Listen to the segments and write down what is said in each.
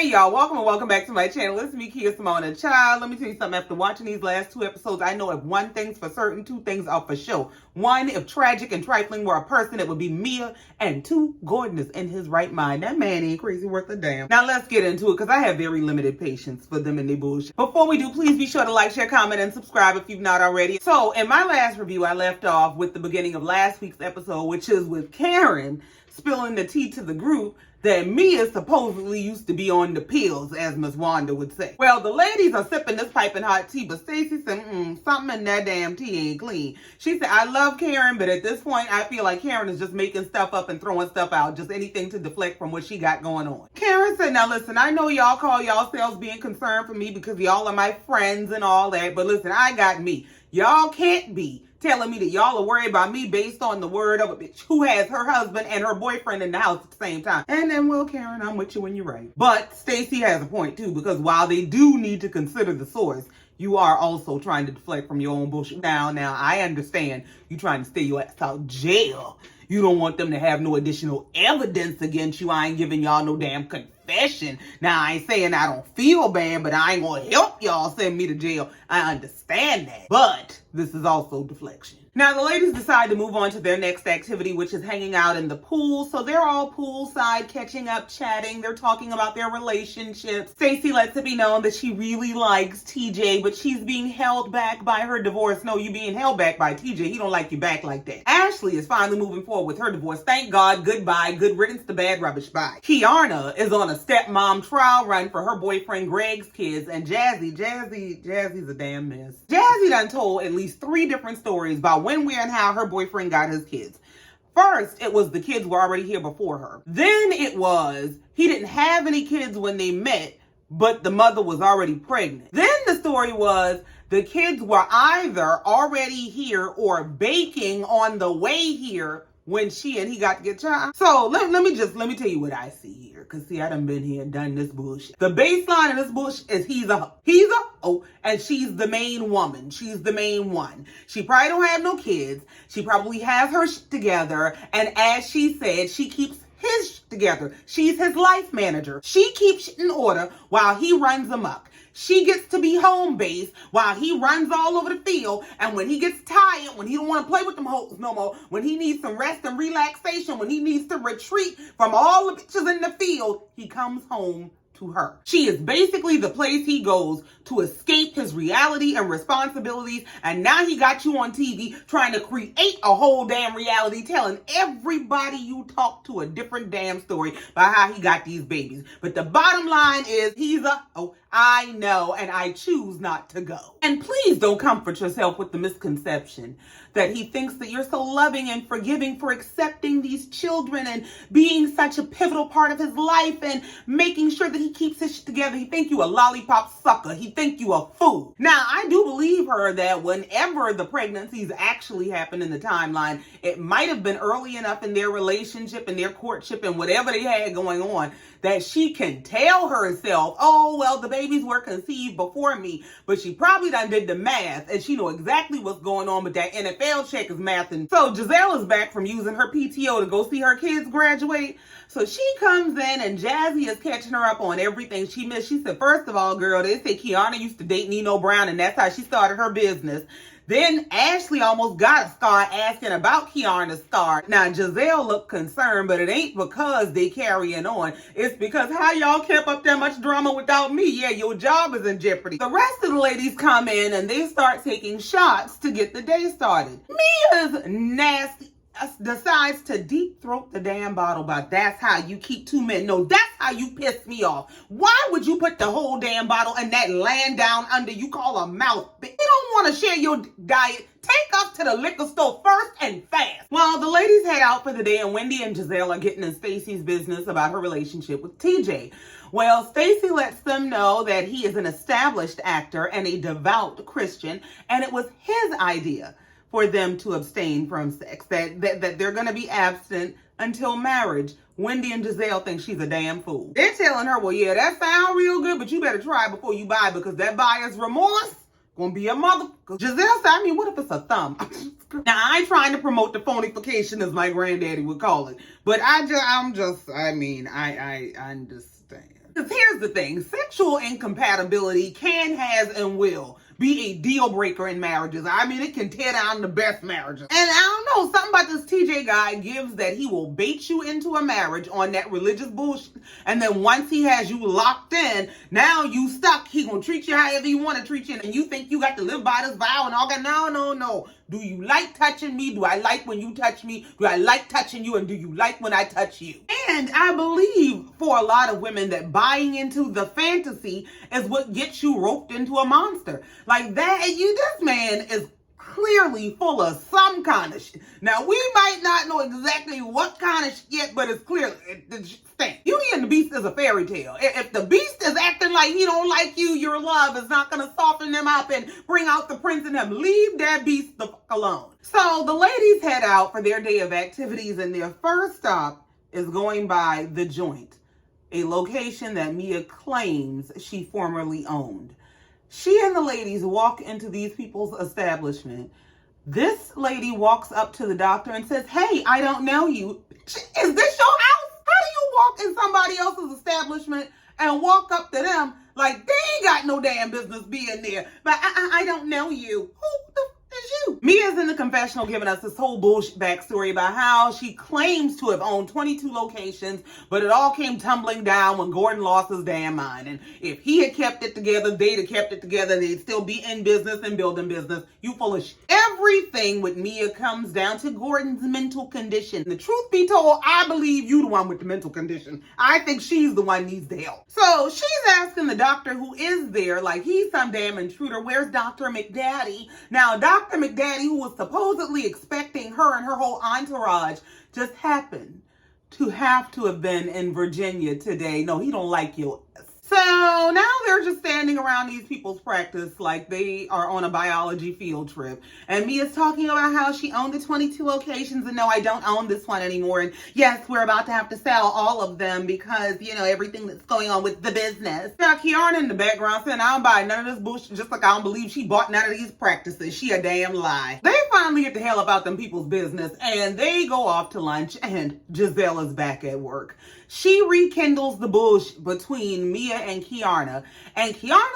Hey y'all, welcome back to my channel. It's me, Kiarna. Child, let me tell you something. After watching these last two episodes, I know if one thing's for certain, two things are for sure. One, if tragic and trifling were a person, it would be Mia. And two, Gordon is in his right mind. That man ain't crazy worth a damn. Now let's get into it, because I have very limited patience for them and their bullshit. Before we do, please be sure to like, share, comment, and subscribe if you've not already. So in my last review, I left off with the beginning of last week's episode, which is with Karen spilling the tea to the group that Mia supposedly used to be on the pills, as Miss Wanda would say. Well, the ladies are sipping this piping hot tea, but Stacy said, something in that damn tea ain't clean. She said, I love Karen, but at this point, I feel like Karen is just making stuff up and throwing stuff out, just anything to deflect from what she got going on. Karen said, now listen, I know y'all call yourselves being concerned for me because y'all are my friends and all that, but listen, I got me. Y'all can't be telling me that y'all are worried about me based on the word of a bitch who has her husband and her boyfriend in the house at the same time. And then, well, Karen, I'm with you when you're right. But Stacy has a point too, because while they do need to consider the source, you are also trying to deflect from your own bullshit. Now, I understand you trying to stay your ass out jail. You don't want them to have no additional evidence against you. I ain't giving y'all no damn confession. Now, I ain't saying I don't feel bad, but I ain't gonna help y'all send me to jail. I understand that. But this is also deflection. Now, the ladies decide to move on to their next activity, which is hanging out in the pool. So they're all poolside, catching up, chatting. They're talking about their relationships. Stacy lets it be known that she really likes TJ, but she's being held back by her divorce. No, you being held back by TJ. He don't like you back like that. Ashley is finally moving forward with her divorce. Thank God. Goodbye. Good riddance to bad rubbish. Bye. Kiarna is on a stepmom trial run for her boyfriend Greg's kids. And Jazzy's a damn mess. Jazzy done told at least 3 different stories about when, where, and how her boyfriend got his kids. First, it was the kids were already here before her. Then it was he didn't have any kids when they met, but the mother was already pregnant. Then the story was the kids were either already here or baking on the way here when she and he got to get child. So let me tell you what I see here. Cause see, I done been here and done this bullshit. The baseline of this bullshit is he's a and she's the main woman. She's the main one. She probably don't have no kids. She probably has her shit together. And as she said, she keeps his shit together. She's his life manager. She keeps shit in order while he runs amok. She gets to be home base while he runs all over the field. And when he gets tired, when he don't want to play with them hoes no more, when he needs some rest and relaxation, when he needs to retreat from all the bitches in the field, he comes home to her. She is basically the place he goes to escape his reality and responsibilities. And now he got you on TV trying to create a whole damn reality, telling everybody you talk to a different damn story about how he got these babies. But the bottom line is I know, and I choose not to go. And please don't comfort yourself with the misconception that he thinks that you're so loving and forgiving for accepting these children and being such a pivotal part of his life and making sure that he keeps his shit together. He think you a lollipop sucker. He think you a fool. Now, I do believe her that whenever the pregnancies actually happened in the timeline, it might have been early enough in their relationship and their courtship and whatever they had going on that she can tell herself, oh, well, the babies were conceived before me, but she probably done did the math and she know exactly what's going on, but that NFL check is mathing. So Jazelle is back from using her PTO to go see her kids graduate. So she comes in and Jazzy is catching her up on everything she missed. She said, first of all, girl, they say Kiana used to date Nino Brown and that's how she started her business. Then Ashley almost got a scar asking about Kiarna's scar. Now, Jazelle looked concerned, but it ain't because they carrying on. It's because how y'all kept up that much drama without me. Yeah, your job is in jeopardy. The rest of the ladies come in and they start taking shots to get the day started. Mia's nasty decides to deep throat the damn bottle, but that's how you keep 2 men. No, that's how you piss me off. Why would you put the whole damn bottle in that land down under you call a mouth? You don't want to share your diet. Take us to the liquor store first and fast. Well, the ladies head out for the day and Wendy and Jazelle are getting in Stacy's business about her relationship with TJ. Well, Stacy lets them know that he is an established actor and a devout Christian, and it was his idea for them to abstain from sex, that they're going to be absent until marriage. Wendy and Jazelle think she's a damn fool. They're telling her, well, yeah, that sounds real good, but you better try before you buy because that buyer's remorse gonna be a mother. Giselle said, I mean, what if it's a thumb? Now, I ain't trying to promote the phonification, as my granddaddy would call it, but I understand. Because here's the thing, sexual incompatibility can, has, and will be a deal breaker in marriages. I mean, it can tear down the best marriages. And I don't know, something about this TJ guy gives that he will bait you into a marriage on that religious bullshit. And then once he has you locked in, now you stuck. He gonna treat you however you want to treat you. And you think you got to live by this vow and all that. No, no, no. Do you like touching me? Do I like when you touch me? Do I like touching you? And do you like when I touch you? And I believe for a lot of women that buying into the fantasy is what gets you roped into a monster. Like that, this man is clearly full of some kind of shit. Now, we might not know exactly what kind of shit, but it's clearly, Beauty and the Beast is a fairy tale. If the beast is acting like he don't like you, your love is not going to soften them up and bring out the prince in them. Leave that beast the fuck alone. So the ladies head out for their day of activities, and their first stop is going by The Joint, a location that Mia claims she formerly owned. She and the ladies walk into these people's establishment. This lady walks up to the doctor and says, "Hey, I don't know you. Is this your house? How do you walk in somebody else's establishment and walk up to them like they ain't got no damn business being there? But I don't know you. Who the f is you?" Mia's in the confessional giving us this whole bullshit backstory about how she claims to have owned 22 locations, but it all came tumbling down when Gordon lost his damn mind. And if he had kept it together, they'd have kept it together. They'd still be in business and building business. You full of shit. Everything with Mia comes down to Gordon's mental condition. The truth be told, I believe you the one with the mental condition. I think she's the one needs the help. So she's asking the doctor who is there, like he's some damn intruder, where's Dr. McDaddy? Now, Dr. McDaddy, who was supposedly expecting her and her whole entourage, just happened to have been in Virginia today. No, he don't like you. So now they're just standing around these people's practice like they are on a biology field trip. And Mia's talking about how she owned the 22 locations, and no, I don't own this one anymore. And yes, we're about to have to sell all of them because, everything that's going on with the business. Now, Kiarna in the background saying, I don't buy none of this bullshit, just like I don't believe she bought none of these practices. She a damn lie. They finally get the hell about them people's business, and they go off to lunch, and Jazelle is back at work. She rekindles the bullshit between Mia and Kiarna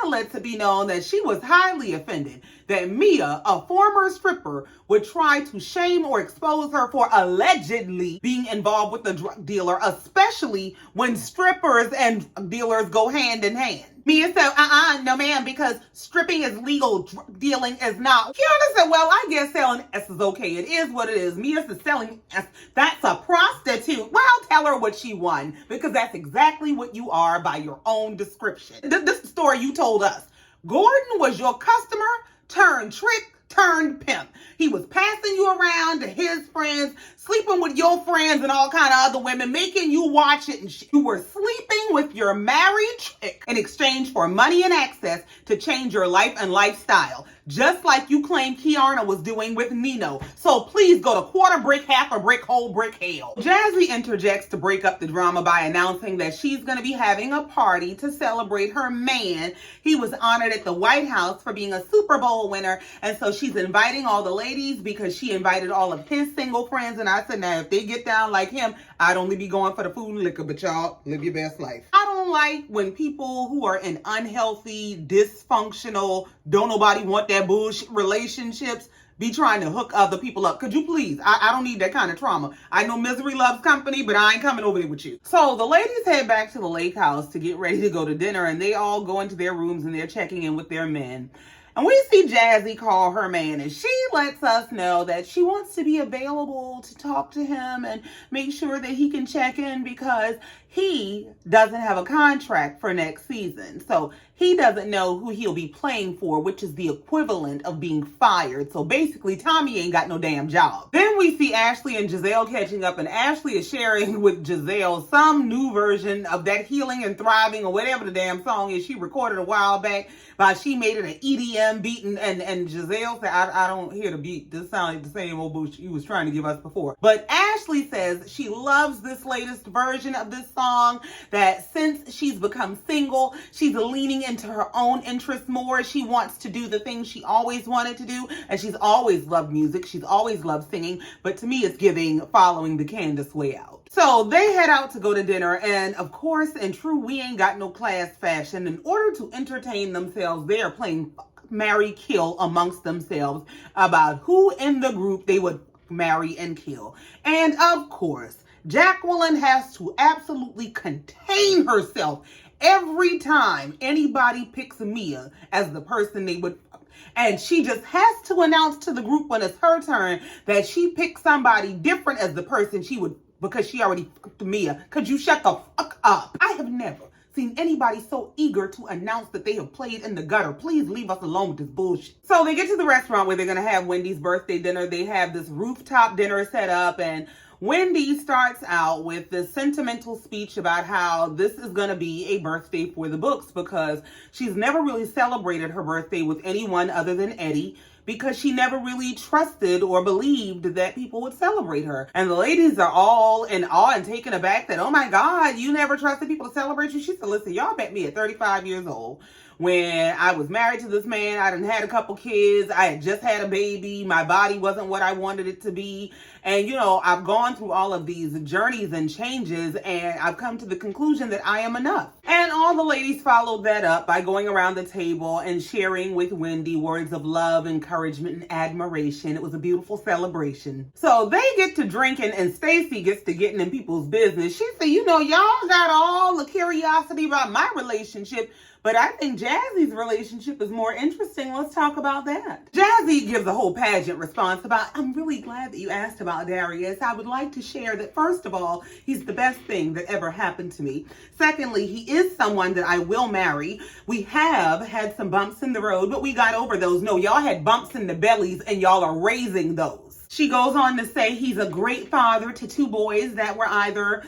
lets it be known that she was highly offended that Mia, a former stripper, would try to shame or expose her for allegedly being involved with the drug dealer, especially when strippers and dealers go hand in hand. Mia said, no ma'am, because stripping is legal, drug dealing is not. Kiana said, well, I guess selling S is okay. It is what it is. Mia said selling S, that's a prostitute. Well, tell her what she won, because that's exactly what you are by your own description. This is the story you told us. Gordon was your customer turned trick turned pimp. He was passing you around to his friends, sleeping with your friends and all kind of other women, making you watch it and shit. You were sleeping with your married chick in exchange for money and access to change your life and lifestyle, just like you claim Kiarna was doing with Nino. So please go to quarter brick, half a brick, whole brick hell. Jazzy interjects to break up the drama by announcing that she's going to be having a party to celebrate her man. He was honored at the White House for being a Super Bowl winner, and so she's inviting all the ladies because she invited all of his single friends. And I said, now, if they get down like him, I'd only be going for the food and liquor, but y'all live your best life. I don't like when people who are in unhealthy, dysfunctional, don't nobody want that bullshit relationships be trying to hook other people up. Could you please? I don't need that kind of trauma. I know misery loves company, but I ain't coming over there with you. So the ladies head back to the lake house to get ready to go to dinner, and they all go into their rooms and they're checking in with their men. And we see Jazzy call her man, and she lets us know that she wants to be available to talk to him and make sure that he can check in because he doesn't have a contract for next season. So he doesn't know who he'll be playing for, which is the equivalent of being fired. So basically, Tommy ain't got no damn job. Then we see Ashley and Jazelle catching up, and Ashley is sharing with Jazelle some new version of that Healing and Thriving or whatever the damn song is she recorded a while back. She made it an EDM beat, and Jazelle said, I don't hear the beat. This sounds like the same old bullshit you was trying to give us before. But Ashley says she loves this latest version of this song long, that since she's become single, she's leaning into her own interests more. She wants to do the things she always wanted to do, and she's always loved music. She's always loved singing, but to me, it's giving following the Candace way out. So they head out to go to dinner, and of course, in true we ain't got no class fashion, in order to entertain themselves, they are playing marry, kill amongst themselves about who in the group they would marry and kill. And of course, Jacqueline has to absolutely contain herself every time anybody picks Mia as the person they would. And she just has to announce to the group when it's her turn that she picked somebody different as the person she would, because she already fucked Mia. Could you shut the fuck up? I have never seen anybody so eager to announce that they have played in the gutter. Please leave us alone with this bullshit. So they get to the restaurant where they're going to have Wendy's birthday dinner. They have this rooftop dinner set up, and Wendy starts out with this sentimental speech about how this is going to be a birthday for the books, because she's never really celebrated her birthday with anyone other than Eddie, because she never really trusted or believed that people would celebrate her. And the ladies are all in awe and taken aback that, oh my God, you never trusted people to celebrate you? She said, listen, y'all met me at 35 years old when I was married to this man. I done had a couple kids. I had just had a baby. My body wasn't what I wanted it to be. And, you know, I've gone through all of these journeys and changes, and I've come to the conclusion that I am enough. And all the ladies followed that up by going around the table and sharing with Wendy words of love, encouragement, and admiration. It was a beautiful celebration. So they get to drinking, and Stacy gets to getting in people's business. She said, you know, y'all got all the curiosity about my relationship, but I think Jazzy's relationship is more interesting. Let's talk about that. Jazzy gives a whole pageant response about, I'm really glad that you asked about Darius. I would like to share that, first of all, he's the best thing that ever happened to me. Secondly, he is someone that I will marry. We have had some bumps in the road, but we got over those. No, y'all had bumps in the bellies, and y'all are raising those. She goes on to say he's a great father to two boys that were either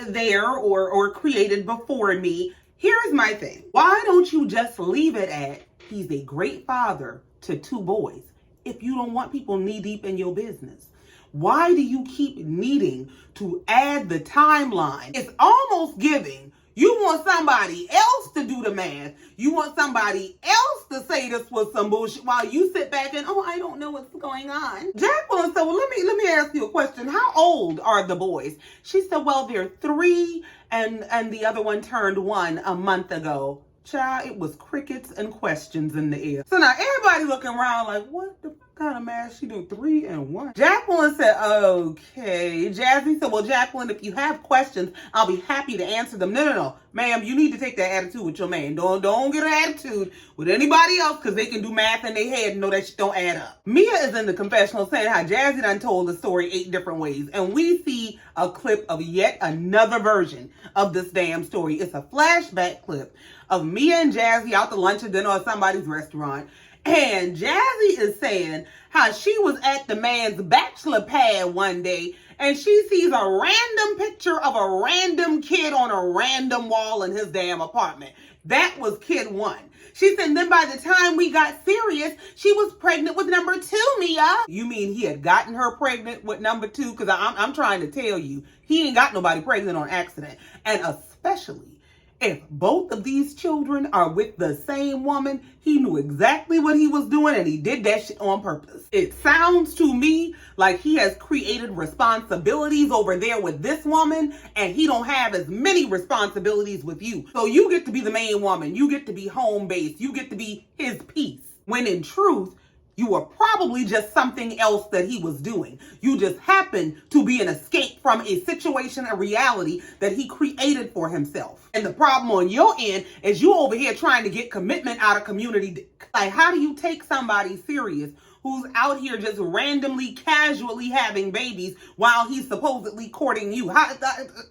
there or created before me. Here's my thing. Why don't you just leave it at he's a great father to two boys if you don't want people knee deep in your business? Why do you keep needing to add the timeline? It's almost giving. You want somebody else to do the math. You want somebody else to say this was some bullshit while you sit back and, oh, I don't know what's going on. Jacqueline said, well, let me ask you a question. How old are the boys? She said, well, they're 3 and the other one turned 1 a month ago. Child, it was crickets and questions in the air. So now everybody looking around like, what the kind of math she do? 3 and 1. Jacqueline said, okay. Jazzy said, well, Jacqueline, if you have questions, I'll be happy to answer them. No. Ma'am, you need to take that attitude with your man. Don't get an attitude with anybody else, because they can do math in their head and know that shit don't add up. Mia is in the confessional saying how Jazzy done told the story 8 different ways. And we see a clip of yet another version of this damn story. It's a flashback clip of Mia and Jazzy out to lunch or dinner at somebody's restaurant. And Jazzy is saying how she was at the man's bachelor pad one day and she sees a random picture of a random kid on a random wall in his damn apartment. That was kid 1. She said, then by the time we got serious, she was pregnant with number 2, Mia. You mean he had gotten her pregnant with number 2? Because I'm trying to tell you, he ain't got nobody pregnant on accident. And especially if both of these children are with the same woman, he knew exactly what he was doing and he did that shit on purpose. It sounds to me like he has created responsibilities over there with this woman and he don't have as many responsibilities with you. So you get to be the main woman. You get to be home based. You get to be his piece. When in truth, you were probably just something else that he was doing. You just happened to be an escape from a situation, a reality that he created for himself. And the problem on your end is you over here trying to get commitment out of community. Like, how do you take somebody serious who's out here just randomly, casually having babies while he's supposedly courting you?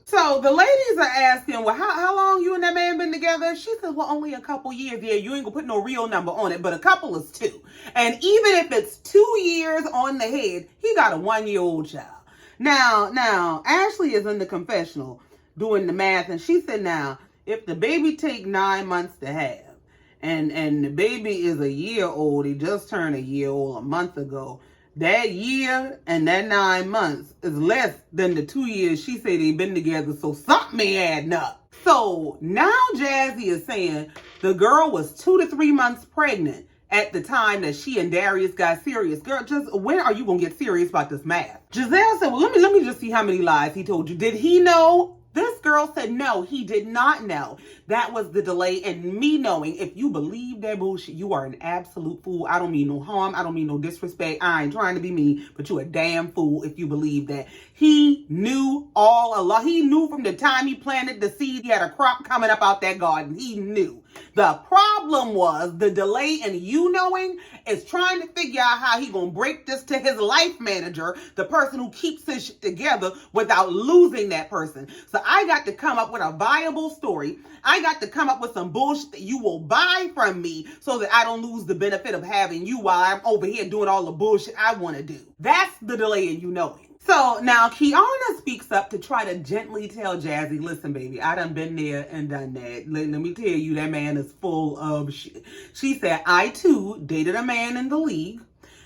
So the ladies are asking, well, how long you and that man been together? She said, well, only a couple years. Yeah, you ain't gonna put no real number on it, but a couple is 2. And even if it's 2 years on the head, he got a 1-year-old child. Now, Ashley is in the confessional doing the math, and she said, now, if the baby take 9 months to have, and the baby is a year old, he just turned a year old a month ago, That year and that 9 months is less than the 2 years she said they've been together, so something ain't adding up. So now Jazzy is saying the girl was 2 to 3 months pregnant at the time that she and Darius got serious. Girl, just when are you gonna get serious about this math? Jazelle said, well, let me just see how many lies he told you. Did he know? This girl said no, he did not know. That was the delay in me knowing. If you believe that bullshit, you are an absolute fool. I don't mean no harm. I don't mean no disrespect. I ain't trying to be mean, but you a damn fool if you believe that. He knew all along. He knew from the time he planted the seed, he had a crop coming up out that garden. He knew. The problem was the delay in you knowing is trying to figure out how he gonna break this to his life manager, the person who keeps his shit together, without losing that person. So I got to come up with a viable story. I got to come up with some bullshit that you will buy from me so that I don't lose the benefit of having you while I'm over here doing all the bullshit I want to do. That's the delay in you knowing. So now Kiarna speaks up to try to gently tell Jazzy, listen, baby, I done been there and done that. Let me tell you, that man is full of shit. She said, I too dated a man in the league.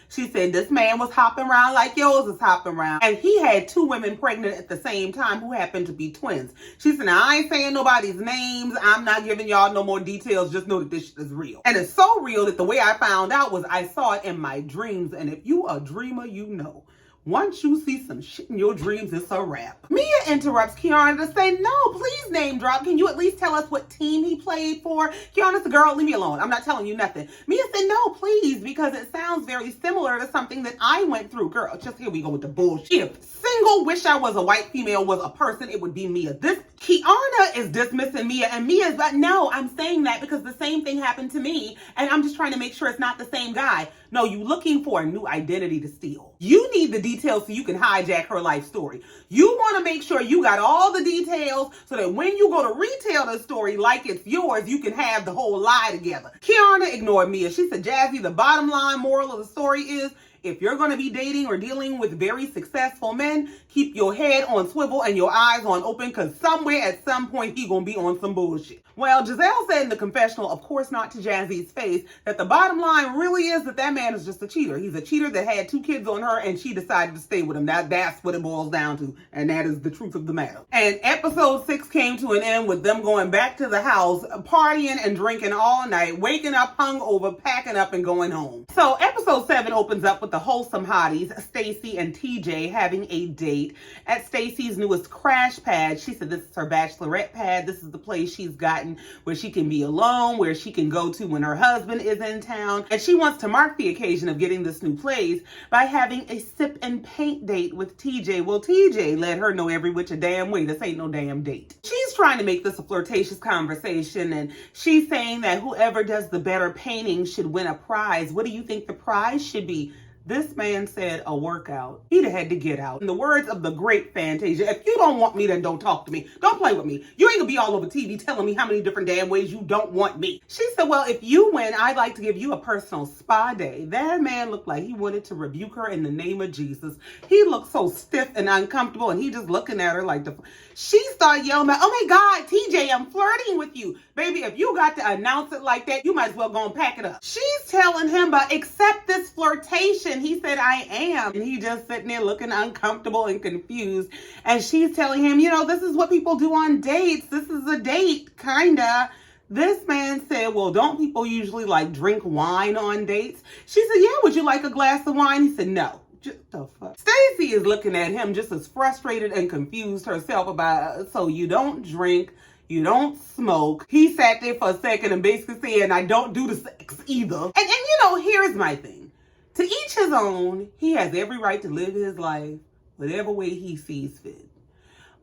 She said this man was hopping around like yours is hopping around. And he had 2 women pregnant at the same time who happened to be twins. She said, now I ain't saying nobody's names. I'm not giving y'all no more details. Just know that this shit is real. And it's so real that the way I found out was I saw it in my dreams. And if you a dreamer, you know. Once you see some shit in your dreams, it's a wrap. Mia interrupts Kiarna to say, no, please name drop. Can you at least tell us what team he played for? Kiarna's the girl, leave me alone. I'm not telling you nothing. Mia said, no, please, because it sounds very similar to something that I went through. Girl, just here we go with the bullshit. If single wish I was a white female was a person, it would be Mia. This Kiarna is dismissing Mia, and Mia's like, no, I'm saying that because the same thing happened to me, and I'm just trying to make sure it's not the same guy. No, you looking for a new identity to steal. You need the details so you can hijack her life story. You want to make sure you got all the details so that when you go to retell the story like it's yours, you can have the whole lie together. Kiarna ignored Mia. She said, Jazzy, the bottom line moral of the story is, if you're going to be dating or dealing with very successful men, keep your head on swivel and your eyes on open, because somewhere at some point he going to be on some bullshit. Well, Jazelle said in the confessional, of course not to Jazzy's face, that the bottom line really is that man is just a cheater. He's a cheater that had 2 kids on her and she decided to stay with him. That's what it boils down to. And that is the truth of the matter. And episode 6 came to an end with them going back to the house, partying and drinking all night, waking up hungover, packing up and going home. So episode 7 opens up with the wholesome hotties, Stacy and TJ, having a date at Stacy's newest crash pad. She said this is her bachelorette pad. This is the place she's gotten where she can be alone, where she can go to when her husband is in town. And she wants to mark the occasion of getting this new place by having a sip and paint date with TJ. Well, TJ let her know every which a damn way this ain't no damn date. She's trying to make this a flirtatious conversation, and she's saying that whoever does the better painting should win a prize. What do you think the prize should be? This man said a workout. He'd have had to get out. In the words of the great Fantasia, if you don't want me, then don't talk to me. Don't play with me. You ain't gonna be all over TV telling me how many different damn ways you don't want me. She said, well, if you win, I'd like to give you a personal spa day. That man looked like he wanted to rebuke her in the name of Jesus. He looked so stiff and uncomfortable, and he just looking at her like the... She started yelling, oh my God, TJ, I'm flirting with you. Baby, if you got to announce it like that, you might as well go and pack it up. She's telling him, but accept this flirtation. He said, I am. And he just sitting there looking uncomfortable and confused. And she's telling him, you know, this is what people do on dates. This is a date, kinda. This man said, well, don't people usually like drink wine on dates? She said, yeah, would you like a glass of wine? He said, no. Just the fuck. Stacy is looking at him just as frustrated and confused herself about, so you don't drink, you don't smoke. He sat there for a second and basically said, I don't do the sex either. And you know, here's my thing. To each his own, he has every right to live his life whatever way he sees fit.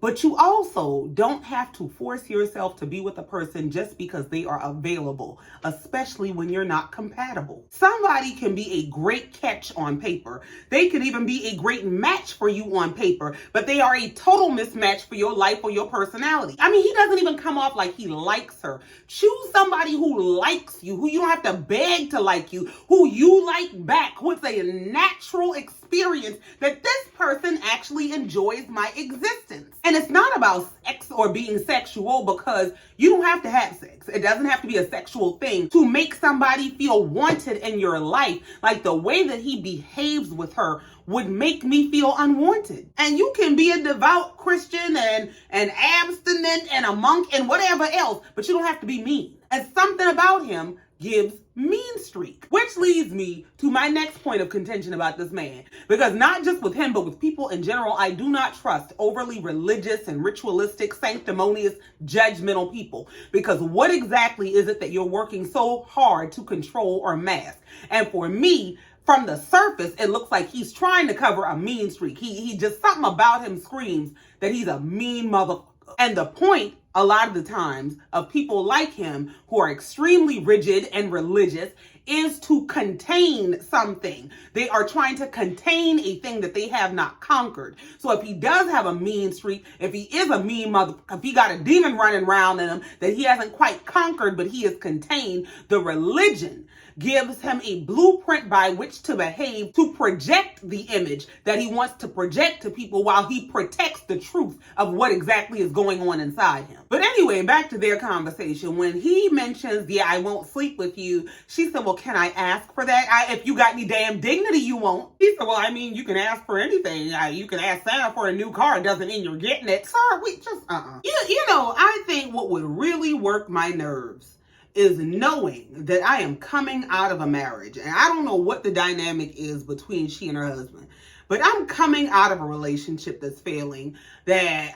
But you also don't have to force yourself to be with a person just because they are available, especially when you're not compatible. Somebody can be a great catch on paper. They can even be a great match for you on paper, but they are a total mismatch for your life or your personality. I mean, he doesn't even come off like he likes her. Choose somebody who likes you, who you don't have to beg to like you, who you like back, who it's a natural experience experience that this person actually enjoys my existence. And it's not about sex or being sexual, because you don't have to have sex. It doesn't have to be a sexual thing to make somebody feel wanted in your life. Like the way that he behaves with her would make me feel unwanted. And you can be a devout Christian and abstinent and a monk and whatever else, but you don't have to be mean. And something about him gives mean streak. Which leads me to my next point of contention about this man. Because not just with him, but with people in general, I do not trust overly religious and ritualistic, sanctimonious, judgmental people. Because what exactly is it that you're working so hard to control or mask? And for me, from the surface, it looks like he's trying to cover a mean streak. He just, something about him screams that he's a mean motherfucker. And the point, a lot of the times, of people like him who are extremely rigid and religious is to contain something. They are trying to contain a thing that they have not conquered. So if he does have a mean streak, if he is a mean mother, if he got a demon running around in him that he hasn't quite conquered, but he is contained, the religion gives him a blueprint by which to behave to project the image that he wants to project to people while he protects the truth of what exactly is going on inside him. But anyway, back to their conversation. When he mentions, yeah, I won't sleep with you, she said, well, can I ask for that? If you got any damn dignity, you won't. He said, well, I mean, you can ask for anything. You can ask Santa for a new car. It doesn't mean you're getting it. Sir, we just, You know, I think what would really work my nerves is knowing that I am coming out of a marriage. And I don't know what the dynamic is between she and her husband, but I'm coming out of a relationship that's failing, that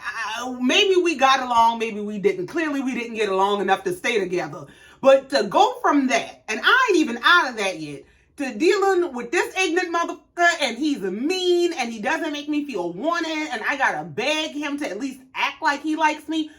maybe we got along, maybe we didn't. Clearly we didn't get along enough to stay together. But to go from that, and I ain't even out of that yet, to dealing with this ignorant motherfucker, and he's mean, and he doesn't make me feel wanted, and I gotta beg him to at least act like he likes me.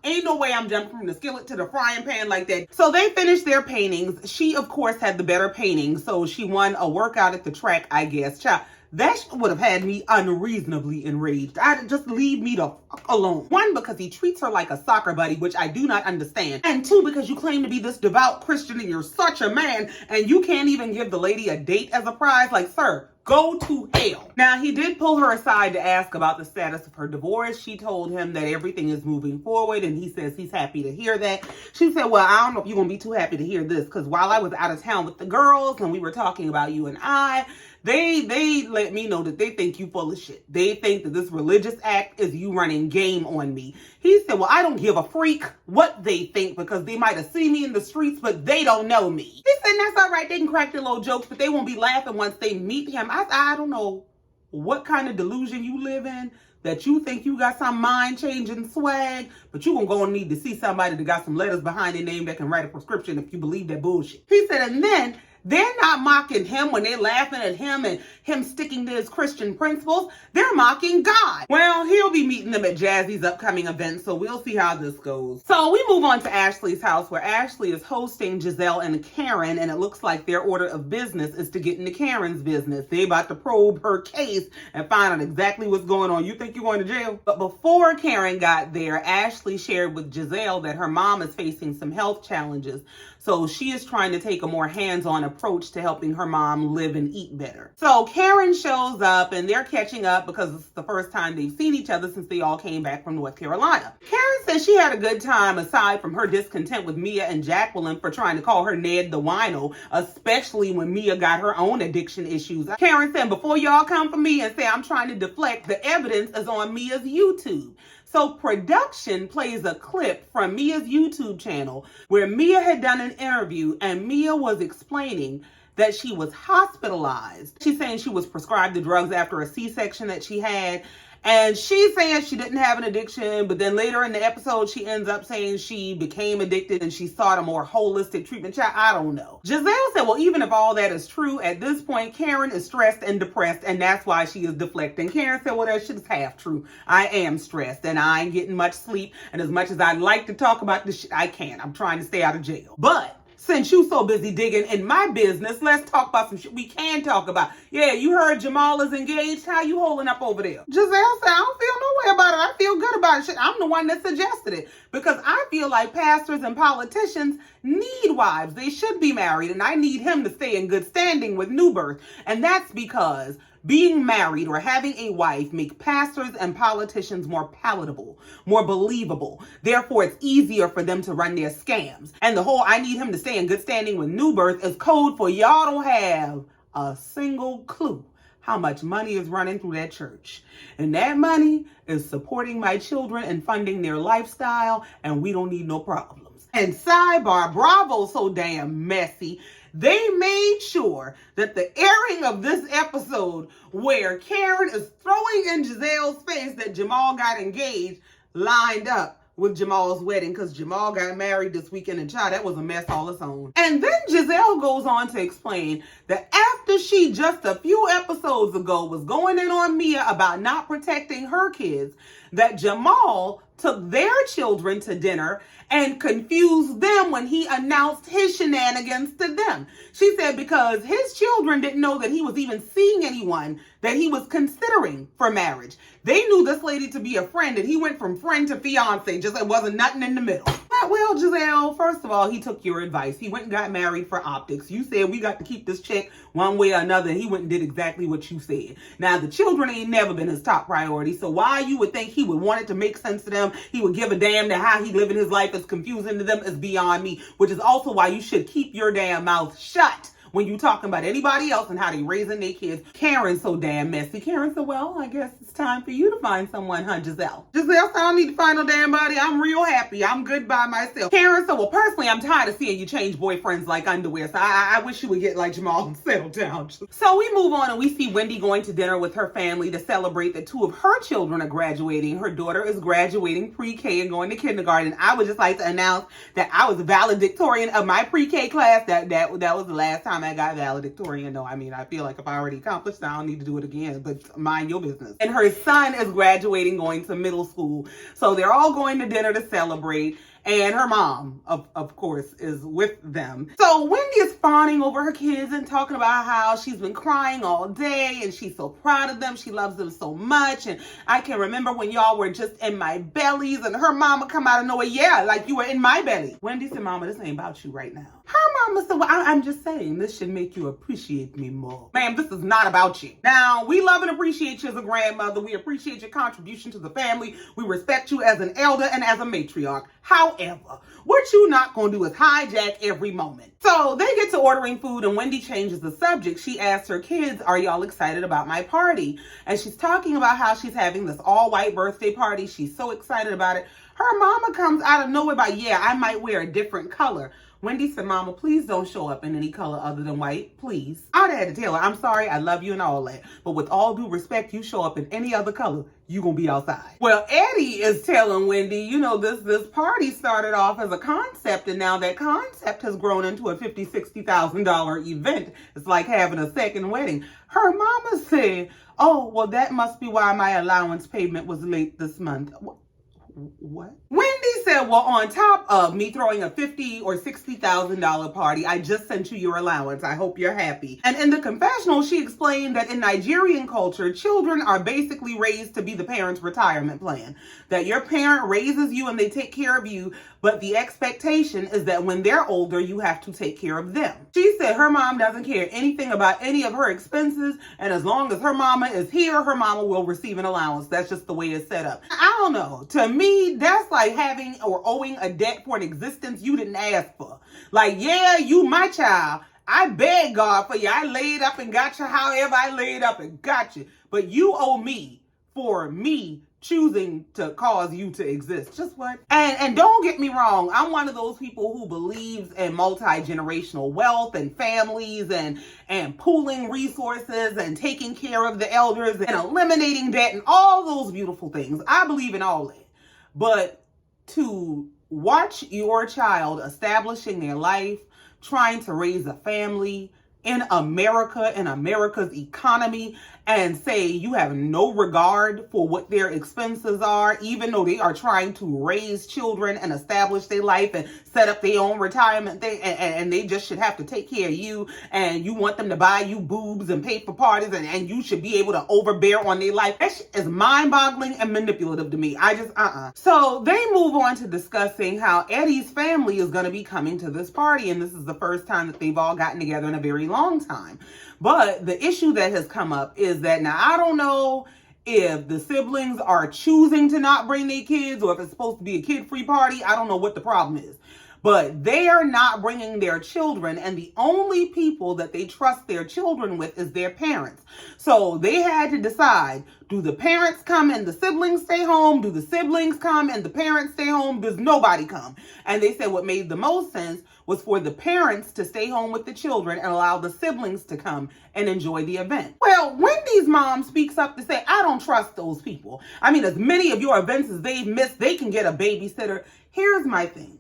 Ain't no way I'm jumping from the skillet to the frying pan like that. So they finished their paintings. She, of course, had the better painting, so she won a workout at the track, I guess. Child, that would have had me unreasonably enraged. I'd just leave me the fuck alone. One, because he treats her like a soccer buddy, which I do not understand. And two, because you claim to be this devout Christian and you're such a man, and you can't even give the lady a date as a prize. Like, sir, go to hell. Now, he did pull her aside to ask about the status of her divorce. She told him that everything is moving forward, and he says he's happy to hear that. She said, well, I don't know if you're going to be too happy to hear this, because while I was out of town with the girls and we were talking about you and I, they let me know that they think you full of shit. They think that this religious act is you running game on me. He said, well, I don't give a freak what they think, because they might have seen me in the streets, but they don't know me. He said, that's all right. They can crack their little jokes, but they won't be laughing once they meet him. I don't know what kind of delusion you live in that you think you got some mind-changing swag, but you're going to need to see somebody that got some letters behind their name that can write a prescription if you believe that bullshit. He said, and then they're not mocking him when they're laughing at him and him sticking to his Christian principles. They're mocking God. Well, he'll be meeting them at Jazzy's upcoming event, so we'll see how this goes. So we move on to Ashley's house, where Ashley is hosting Jazelle and Karen, and it looks like their order of business is to get into Karen's business. They about to probe her case and find out exactly what's going on. You think you're going to jail? But before Karen got there, Ashley shared with Jazelle that her mom is facing some health challenges. So she is trying to take a more hands-on approach to helping her mom live and eat better. So Karen shows up, and they're catching up because it's the first time they've seen each other since they all came back from North Carolina. Karen says she had a good time aside from her discontent with Mia and Jacqueline for trying to call her Ned the wino, especially when Mia got her own addiction issues. Karen said, before y'all come for me and say I'm trying to deflect, the evidence is on Mia's YouTube. So production plays a clip from Mia's YouTube channel where Mia had done an interview, and Mia was explaining that she was hospitalized. She's saying she was prescribed the drugs after a C-section that she had. And she's saying she didn't have an addiction, but then later in the episode, she ends up saying she became addicted and she sought a more holistic treatment. I don't know. Jazelle said, well, even if all that is true, at this point, Karen is stressed and depressed, and that's why she is deflecting. Karen said, well, that shit is half true. I am stressed, and I ain't getting much sleep, and as much as I'd like to talk about this shit, I can't. I'm trying to stay out of jail. But since you so busy digging in my business, let's talk about some shit we can talk about. Yeah, you heard Jamal is engaged. How you holding up over there? Jazelle said, I don't feel no way about it. I feel good about it. Shit, I'm the one that suggested it, because I feel like pastors and politicians need wives. They should be married, and I need him to stay in good standing with New Birth. And that's because Being married or having a wife make pastors and politicians more palatable, more believable. Therefore, it's easier for them to run their scams. And the whole I need him to stay in good standing with New Birth is code for y'all don't have a single clue how much money is running through that church. And that money is supporting my children and funding their lifestyle, and we don't need no problems. And sidebar, Bravo so damn messy. They made sure that the airing of this episode where Karen is throwing in Jazelle's face that Jamal got engaged lined up with Jamal's wedding, because Jamal got married this weekend, and child, that was a mess all its own. And then Jazelle goes on to explain that after she just a few episodes ago was going in on Mia about not protecting her kids, that Jamal took their children to dinner and confused them when he announced his shenanigans to them. She said because his children didn't know that he was even seeing anyone that he was considering for marriage. They knew this lady to be a friend, and he went from friend to fiance, just it wasn't nothing in the middle. Well, Jazelle, first of all, he took your advice. He went and got married for optics. You said we got to keep this check one way or another, and he went and did exactly what you said. Now, the children ain't never been his top priority, so why you would think he would want it to make sense to them, he would give a damn that how he living his life is confusing to them is beyond me, which is also why you should keep your damn mouth shut when you talking about anybody else and how they raising their kids. Karen's so damn messy. Karen said, well, I guess it's time for you to find someone, huh, Jazelle? Jazelle said, I don't need to find no damn body. I'm real happy. I'm good by myself. Karen said, well, personally, I'm tired of seeing you change boyfriends like underwear. So I wish you would get like Jamal and settle down. So we move on and we see Wendy going to dinner with her family to celebrate that two of her children are graduating. Her daughter is graduating pre-K and going to kindergarten. I would just like to announce that I was a valedictorian of my pre-K class. That was the last time I got valedictorian. No, I mean, I feel like if I already accomplished, I don't need to do it again, but mind your business. And her son is graduating, going to middle school. So they're all going to dinner to celebrate. And her mom, of course, is with them. So Wendy is fawning over her kids and talking about how she's been crying all day and she's so proud of them. She loves them so much. And I can remember when y'all were just in my bellies, and her mama come out of nowhere. Yeah, like you were in my belly. Wendy said, Mama, this ain't about you right now. Her mama said, well, I'm just saying this should make you appreciate me more. Ma'am, this is not about you. Now, we love and appreciate you as a grandmother. We appreciate your contribution to the family. We respect you as an elder and as a matriarch. However, what you not gonna do is hijack every moment. So they get to ordering food, and Wendy changes the subject. She asks her kids, are y'all excited about my party? And she's talking about how she's having this all-white birthday party. She's so excited about it. Her mama comes out of nowhere by, yeah, I might wear a different color. Wendy said, Mama, please don't show up in any color other than white, please. I'd have had to tell her, I'm sorry, I love you and all that. But with all due respect, you show up in any other color, you gonna be outside. Well, Eddie is telling Wendy, you know, this party started off as a concept, and now that concept has grown into a $50,000, $60,000 event. It's like having a second wedding. Her mama said, oh, well, that must be why my allowance payment was late this month. What? Wendy said, well, on top of me throwing a $50,000 or $60,000 party, I just sent you your allowance. I hope you're happy. And in the confessional, she explained that in Nigerian culture, children are basically raised to be the parent's retirement plan. That your parent raises you and they take care of you, but the expectation is that when they're older, you have to take care of them. She said her mom doesn't care anything about any of her expenses, and as long as her mama is here, her mama will receive an allowance. That's just the way it's set up. I don't know. To me, that's like having or owing a debt for an existence you didn't ask for. Like, yeah, you my child. I begged God for you. I laid up and got you however I laid up and got you. But you owe me for me choosing to cause you to exist. Just what? And don't get me wrong, I'm one of those people who believes in multi-generational wealth and families and pooling resources and taking care of the elders and eliminating debt and all those beautiful things. I believe in all that. But to watch your child establishing their life, trying to raise a family in America, in America's economy, and say you have no regard for what their expenses are, even though they are trying to raise children and establish their life and set up their own retirement thing, and they just should have to take care of you, and you want them to buy you boobs and pay for parties, and you should be able to overbear on their life. That shit is mind-boggling and manipulative to me. I just, So they move on to discussing how Eddie's family is going to be coming to this party, and this is the first time that they've all gotten together in a very long time. But the issue that has come up is that now I don't know if the siblings are choosing to not bring their kids or if it's supposed to be a kid-free party. I don't know what the problem is. But they are not bringing their children, and the only people that they trust their children with is their parents. So they had to decide, do the parents come and the siblings stay home? Do the siblings come and the parents stay home? Does nobody come? And they said what made the most sense was for the parents to stay home with the children and allow the siblings to come and enjoy the event. Well, Wendy's mom speaks up to say, I don't trust those people. I mean, as many of your events as they've missed, they can get a babysitter. Here's my thing.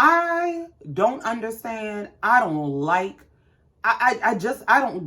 I don't understand. I don't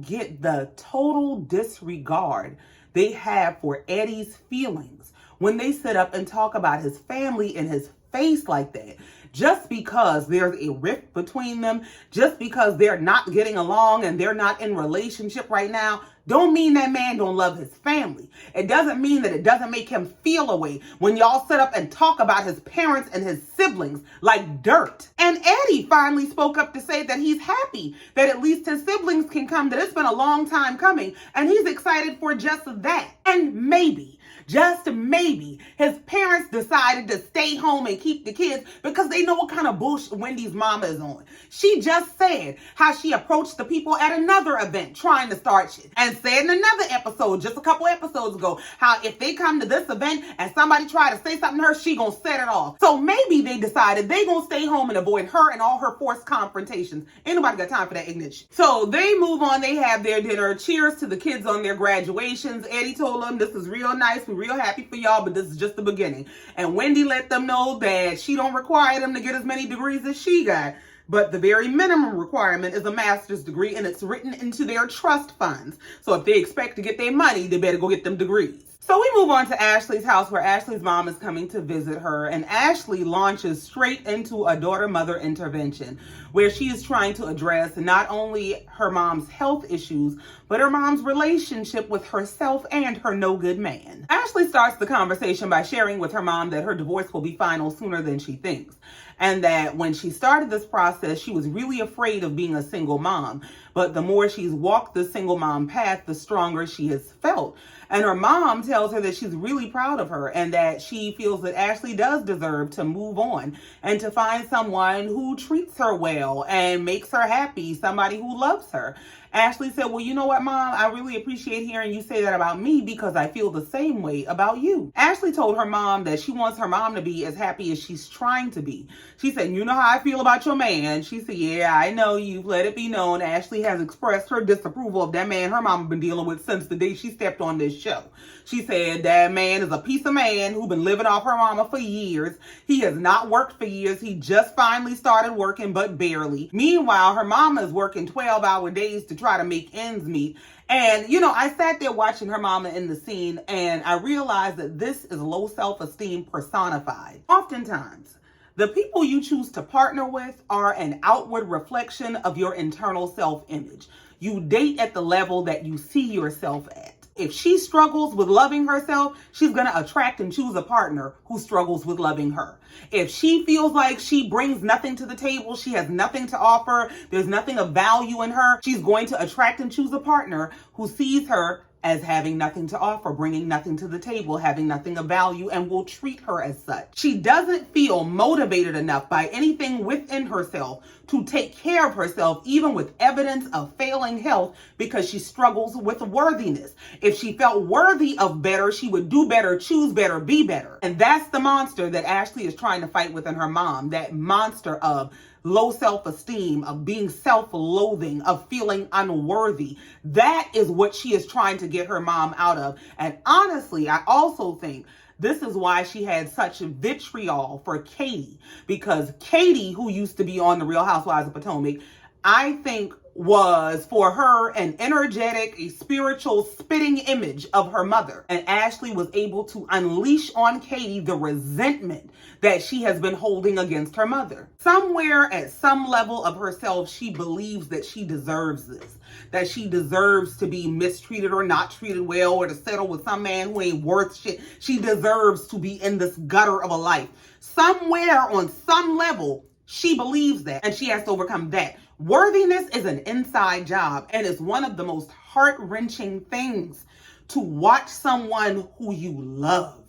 get the total disregard they have for Eddie's feelings when they sit up and talk about his family in his face like that. Just because there's a rift between them, just because they're not getting along and they're not in relationship right now, don't mean that man don't love his family. It doesn't mean that it doesn't make him feel a way when y'all sit up and talk about his parents and his siblings like dirt. And Eddie finally spoke up to say that he's happy that at least his siblings can come, that it's been a long time coming, and he's excited for just that. And maybe, just maybe, his parents decided to stay home and keep the kids because they know what kind of bullshit Wendy's mama is on. She just said how she approached the people at another event trying to start shit, and said in another episode, just a couple episodes ago, how if they come to this event and somebody try to say something to her, she gonna set it off. So maybe they decided they gonna stay home and avoid her and all her forced confrontations. Ain't nobody got time for that ignorant shit. So they move on, they have their dinner. Cheers to the kids on their graduations. Eddie told them, this is real nice, we're real happy for y'all, but this is just the beginning. And Wendy let them know that she don't require them to get as many degrees as she got. But the very minimum requirement is a master's degree, and it's written into their trust funds. So if they expect to get their money, they better go get them degrees. So we move on to Ashley's house, where Ashley's mom is coming to visit her, and Ashley launches straight into a daughter-mother intervention where she is trying to address not only her mom's health issues, but her mom's relationship with herself and her no-good man. Ashley starts the conversation by sharing with her mom that her divorce will be final sooner than she thinks, and that when she started this process, she was really afraid of being a single mom. But the more she's walked the single mom path, the stronger she has felt. And her mom tells her that she's really proud of her and that she feels that Ashley does deserve to move on and to find someone who treats her well and makes her happy, somebody who loves her. Ashley said, well, you know what, Mom? I really appreciate hearing you say that about me because I feel the same way about you. Ashley told her mom that she wants her mom to be as happy as she's trying to be. She said, you know how I feel about your man? She said, yeah, I know. You've let it be known. Ashley has expressed her disapproval of that man her mama been dealing with since the day she stepped on this show. She said that man is a piece of man who been living off her mama for years. He has not worked for years. He just finally started working, but barely. Meanwhile, her mama is working 12-hour days to try to make ends meet. And, you know, I sat there watching her mama in the scene, and I realized that this is low self-esteem personified. Oftentimes, the people you choose to partner with are an outward reflection of your internal self-image. You date at the level that you see yourself at. If she struggles with loving herself, she's going to attract and choose a partner who struggles with loving her. If she feels like she brings nothing to the table, she has nothing to offer, there's nothing of value in her, she's going to attract and choose a partner who sees her as having nothing to offer, bringing nothing to the table, having nothing of value, and will treat her as such. She doesn't feel motivated enough by anything within herself to take care of herself, even with evidence of failing health, because she struggles with worthiness. If she felt worthy of better, she would do better, choose better, be better. And that's the monster that Ashley is trying to fight within her mom, that monster of low self-esteem, of being self-loathing, of feeling unworthy. That is what she is trying to get her mom out of. And honestly, I also think this is why she had such vitriol for Katie, because Katie, who used to be on The Real Housewives of Potomac, I think was for her an energetic, a spiritual spitting image of her mother. And Ashley was able to unleash on Katie the resentment that she has been holding against her mother. Somewhere at some level of herself, she believes that she deserves this, that she deserves to be mistreated or not treated well, or to settle with some man who ain't worth shit. She deserves to be in this gutter of a life. Somewhere on some level, She believes that, and she has to overcome that. Worthiness is an inside job, and it's one of the most heart-wrenching things to watch someone who you love,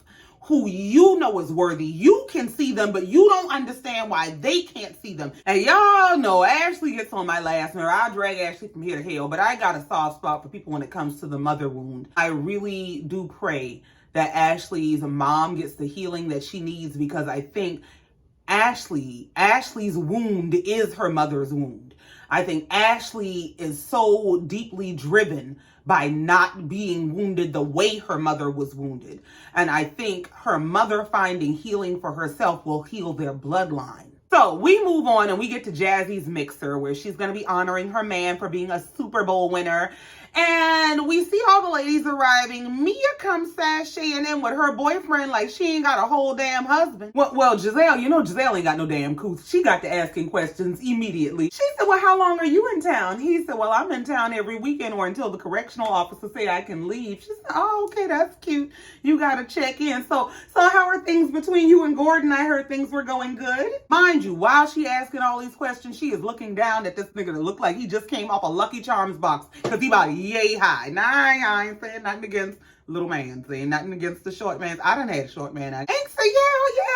who you know is worthy. You can see them, but you don't understand why they can't see them. And y'all know Ashley gets on my last nerve. I drag Ashley from here to hell, but I got a soft spot for people when it comes to the mother wound. I really do pray that Ashley's mom gets the healing that she needs, because I think Ashley's wound is her mother's wound. I think Ashley is so deeply driven by not being wounded the way her mother was wounded. And I think her mother finding healing for herself will heal their bloodline. So we move on and we get to Jazzy's mixer, where she's going to be honoring her man for being a Super Bowl winner. And we see all the ladies arriving. Mia comes sashaying in with her boyfriend like she ain't got a whole damn husband. Well, Jazelle, you know Jazelle ain't got no damn couth. She got to asking questions immediately. She said, well, how long are you in town? He said, well, I'm in town every weekend or until the correctional officer say I can leave. She said, oh, okay, that's cute. You got to check in. So how are things between you and Gordon? I heard things were going good. Mind you, while she asking all these questions, she is looking down at this nigga that looked like he just came off a Lucky Charms box, because he about yay high. Now, I ain't saying nothing against little man, saying nothing against the short man. I done had a short man. I ain't say,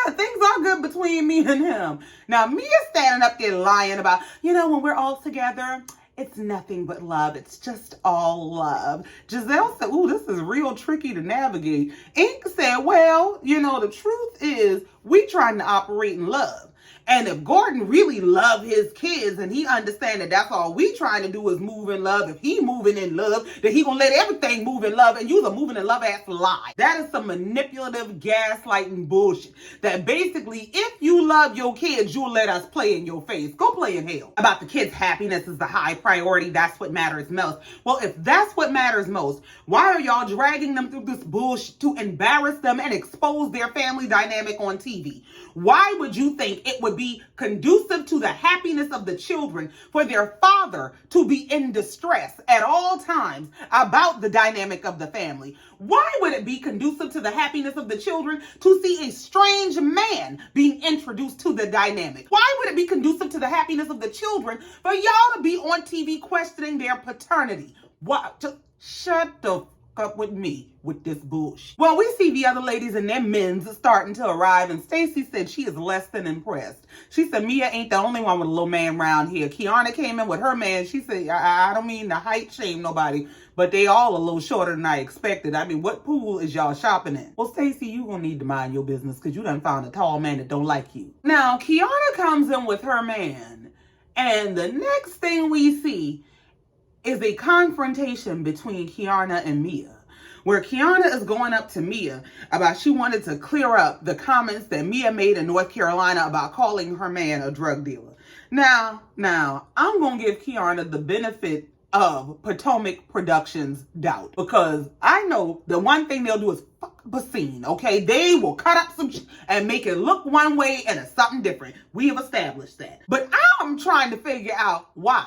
yeah, things are good between me and him. Now, Mia's standing up there lying about, when we're all together, it's nothing but love. It's just all love. Jazelle said, ooh, this is real tricky to navigate. Ink said, well, the truth is we trying to operate in love. And if Gordon really love his kids and he understand that that's all we trying to do is move in love, if he moving in love, then he gonna let everything move in love, and you's a moving in love ass lie. That is some manipulative gaslighting bullshit. That basically, if you love your kids, you'll let us play in your face. Go play in hell. About the kids' happiness is the high priority. That's what matters most. Well, if that's what matters most, why are y'all dragging them through this bullshit to embarrass them and expose their family dynamic on TV? Why would you think it would be conducive to the happiness of the children for their father to be in distress at all times about the dynamic of the family? Why would it be conducive to the happiness of the children to see a strange man being introduced to the dynamic? Why would it be conducive to the happiness of the children for y'all to be on TV questioning their paternity? What? Just shut the up with me with this bullshit. Well, we see the other ladies and their men's starting to arrive, and Stacy said she is less than impressed. She said Mia ain't the only one with a little man around here. Kiana came in with her man. She said, I don't mean to height shame nobody, but they all a little shorter than I expected. I mean, what pool is y'all shopping in? Well, Stacy, you gonna need to mind your business, because you done found a tall man that don't like you. Now, Kiana comes in with her man, and the next thing we see is a confrontation between Kiarna and Mia, where Kiana is going up to Mia about she wanted to clear up the comments that Mia made in North Carolina about calling her man a drug dealer. Now, I'm going to give Kiarna the benefit of Potomac Productions' doubt, because I know the one thing they'll do is fuck up a scene, okay? They will cut up some and make it look one way and it's something different. We have established that. But I'm trying to figure out why.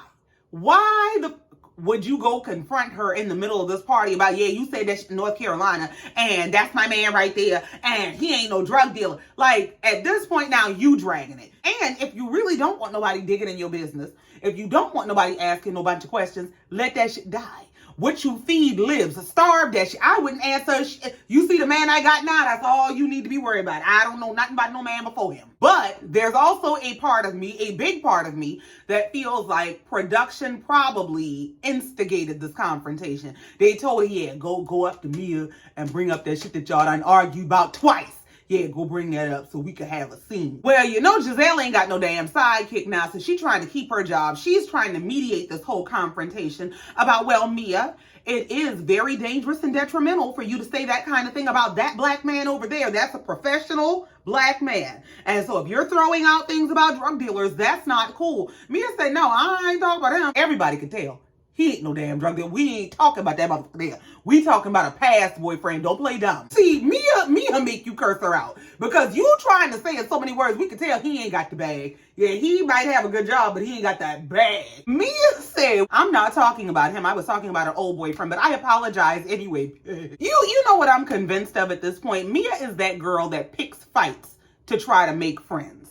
Would you go confront her in the middle of this party about, yeah, you said that's North Carolina, and that's my man right there, and he ain't no drug dealer? Like, at this point now, you dragging it. And if you really don't want nobody digging in your business, if you don't want nobody asking no bunch of questions, let that shit die. What you feed lives. Starve that shit. I wouldn't answer shit. You see the man I got now, that's all you need to be worried about. I don't know nothing about no man before him. But there's also a part of me, a big part of me, that feels like production probably instigated this confrontation. They told her, yeah, go up to Mia and bring up that shit that y'all done argued about twice. Yeah, go bring that up so we could have a scene. Well, Jazelle ain't got no damn sidekick now, so she's trying to keep her job. She's trying to mediate this whole confrontation about, well, Mia, it is very dangerous and detrimental for you to say that kind of thing about that black man over there. That's a professional black man. And so if you're throwing out things about drug dealers, that's not cool. Mia said, no, I ain't talking about him. Everybody can tell. He ain't no damn drug dealer. We ain't talking about that motherfucker there. We talking about a past boyfriend. Don't play dumb. See, Mia make you curse her out. Because you trying to say in so many words, we can tell he ain't got the bag. Yeah, he might have a good job, but he ain't got that bag. Mia said, I'm not talking about him. I was talking about her old boyfriend, but I apologize anyway. You know what I'm convinced of at this point? Mia is that girl that picks fights to try to make friends.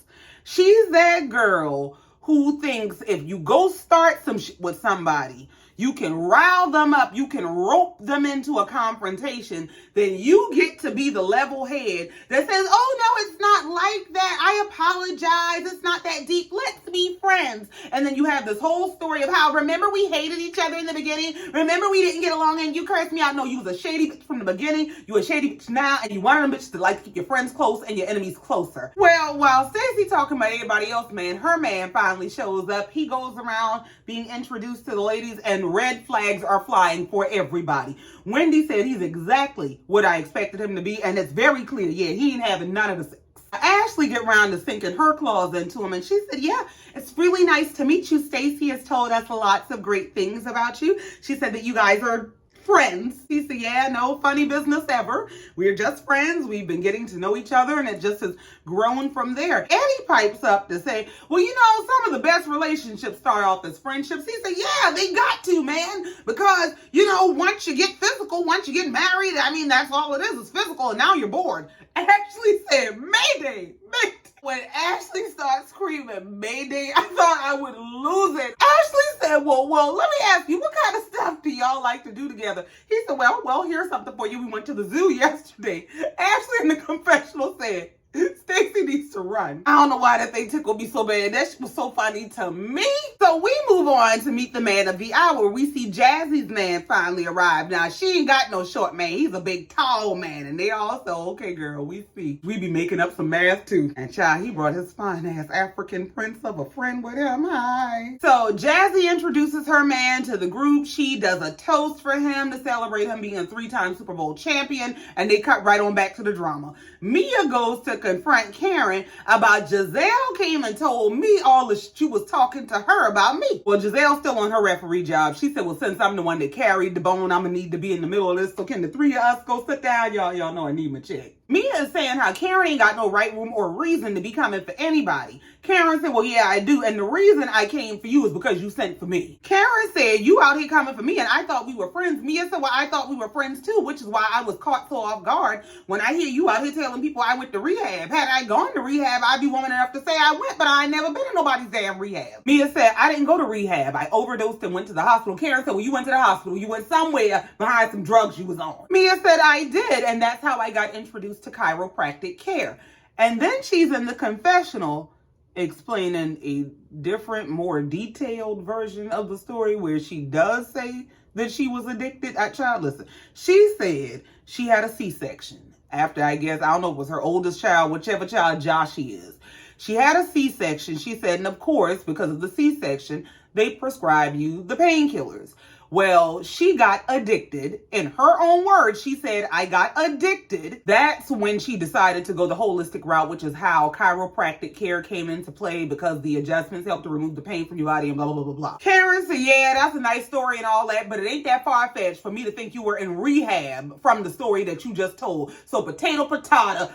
She's that girl who thinks if you go start some shit with somebody, you can rile them up, you can rope them into a confrontation, then you get to be the level head that says, oh no, it's not like that. I apologize. It's not that deep. Let's be friends. And then you have this whole story of how, remember we hated each other in the beginning? Remember we didn't get along and you cursed me out? No, you was a shady bitch from the beginning. You a shady bitch now, and you wanted them bitches to like keep your friends close and your enemies closer. Well, while Stacey talking about everybody else, man, her man finally shows up. He goes around being introduced to the ladies, and red flags are flying for everybody. Wendy said he's exactly what I expected him to be, and it's very clear. Yeah, he ain't having none of the sex. Ashley get around to sinking her claws into him, and she said, yeah, it's really nice to meet you. Stacey has told us lots of great things about you. She said that you guys are friends. He said, yeah, no funny business ever. We're just friends. We've been getting to know each other, and it just has grown from there. Eddie pipes up to say, well, you know, some of the best relationships start off as friendships. He said, yeah, they got to, man, because, you know, once you get physical, once you get married, I mean, that's all it is physical, and now you're bored. Ashley said, Mayday, Mayday. When Ashley starts screaming, Mayday, I thought I would lose it. Ashley said, well, let me ask you, what kind of stuff do y'all like to do together? He said, well, here's something for you. We went to the zoo yesterday. Ashley in the confessional said, Stacey needs to run. I don't know why that thing tickled me so bad. That shit was so funny to me. So we move on to meet the man of the hour. We see Jazzy's man finally arrive. Now, she ain't got no short man. He's a big, tall man. And they also, okay, girl, we see. We be making up some math, too. And child, he brought his fine-ass African prince of a friend with him. Hi. So Jazzy introduces her man to the group. She does a toast for him to celebrate him being a 3-time Super Bowl champion. And they cut right on back to the drama. Mia goes to confront Karen about Jazelle came and told me all the shit you was talking to her about me. Well, Jazelle's still on her referee job. She said, well, since I'm the one that carried the bone, I'm gonna need to be in the middle of this. So can the 3 of us go sit down? Y'all know I need my check. Mia is saying how Karen ain't got no right room or reason to be coming for anybody. Karen said, well, yeah, I do. And the reason I came for you is because you sent for me. Karen said, you out here coming for me and I thought we were friends. Mia said, well, I thought we were friends too, which is why I was caught so off guard when I hear you out here telling people I went to rehab. Had I gone to rehab, I'd be woman enough to say I went, but I ain't never been in nobody's damn rehab. Mia said, I didn't go to rehab. I overdosed and went to the hospital. Karen said, well, you went to the hospital. You went somewhere behind some drugs you was on. Mia said, I did. And that's how I got introduced to chiropractic care. And then she's in the confessional explaining a different, more detailed version of the story where she does say that she was addicted. Listen, she said she had a C-section after, I don't know, it was her oldest child, whichever child Joshie is. She had a C-section. She said, and of course, because of the C-section, they prescribe you the painkillers. Well, she got addicted. In her own words, she said, I got addicted. That's when she decided to go the holistic route, which is how chiropractic care came into play because the adjustments help to remove the pain from your body and blah, blah, blah, blah. Karen said, yeah, that's a nice story and all that, but it ain't that far-fetched for me to think you were in rehab from the story that you just told. So potato,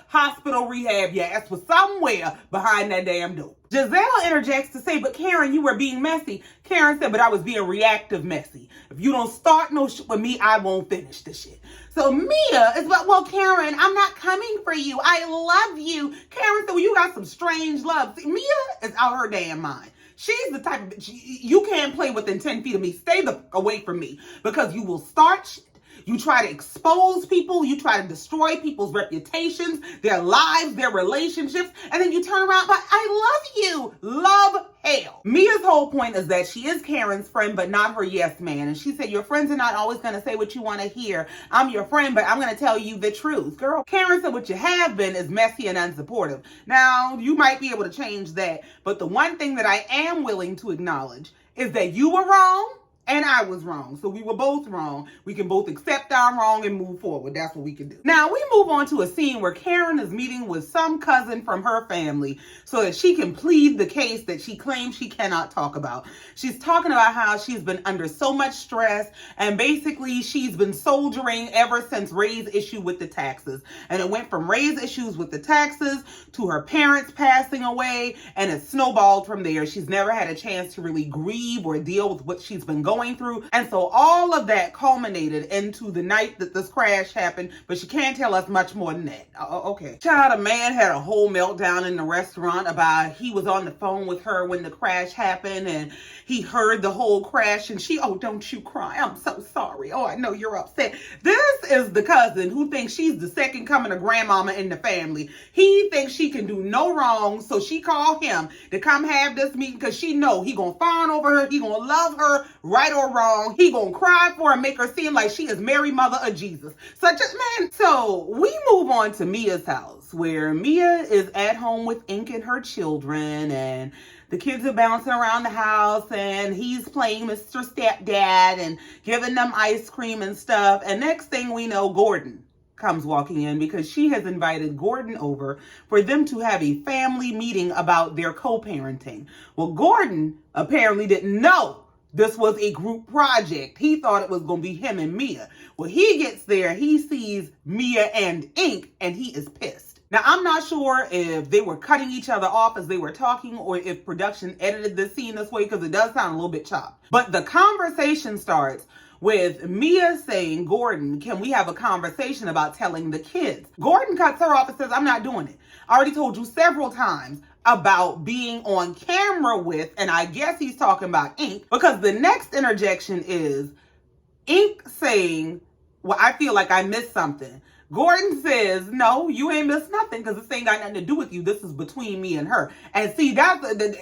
hospital rehab, your ass was somewhere behind that damn door. Jazelle interjects to say, but Karen, you were being messy. Karen said, but I was being reactive messy. If you don't start no shit with me, I won't finish the shit. So Mia is like, well, Karen, I'm not coming for you. I love you. Karen said, well, you got some strange love. See, Mia is out her damn mind. She's the type of bitch, you can't play within 10 feet of me. Stay the away from me because you will start shit. You try to expose people. You try to destroy people's reputations, their lives, their relationships. And then you turn around, but I love you. Love hell. Mia's whole point is that she is Karen's friend, but not her yes man. And she said, your friends are not always going to say what you want to hear. I'm your friend, but I'm going to tell you the truth. Girl, Karen said what you have been is messy and unsupportive. Now, you might be able to change that. But the one thing that I am willing to acknowledge is that you were wrong. And I was wrong. So we were both wrong. We can both accept I'm wrong and move forward. That's what we can do. Now we move on to a scene where Karen is meeting with some cousin from her family so that she can plead the case that she claims she cannot talk about. She's talking about how she's been under so much stress and basically she's been soldiering ever since Ray's issue with the taxes. And it went from Ray's issues with the taxes to her parents passing away and it snowballed from there. She's never had a chance to really grieve or deal with what she's been going going through. And so all of that culminated into the night that this crash happened, but she can't tell us much more than that. Okay. Child, a man had a whole meltdown in the restaurant about he was on the phone with her when the crash happened and he heard the whole crash and she, oh, don't you cry. I'm so sorry. Oh, I know you're upset. This is the cousin who thinks she's the second coming of grandmama in the family. He thinks she can do no wrong, so she called him to come have this meeting because she know he gonna fawn over her, he gonna love her, right or wrong. He gonna cry for her and make her seem like she is Mary, mother of Jesus. Such a man. So we move on to Mia's house, where Mia is at home with Ink and her children, and the kids are bouncing around the house, and he's playing Mr. Stepdad and giving them ice cream and stuff. And next thing we know, Gordon comes walking in because she has invited Gordon over for them to have a family meeting about their co-parenting. Well, Gordon apparently didn't know this was a group project. He thought it was going to be him and Mia. Well, he gets there, he sees Mia and Ink, and he is pissed. Now, I'm not sure if they were cutting each other off as they were talking or if production edited this scene this way, because it does sound a little bit chopped. But the conversation starts with Mia saying, Gordon, can we have a conversation about telling the kids? Gordon cuts her off and says, I'm not doing it. I already told you several times about being on camera with, and I guess he's talking about Ink, because the next interjection is Ink saying, well, I feel like I missed something. Gordon says, no, you ain't missed nothing because this ain't got nothing to do with you. This is between me and her. And see, that's the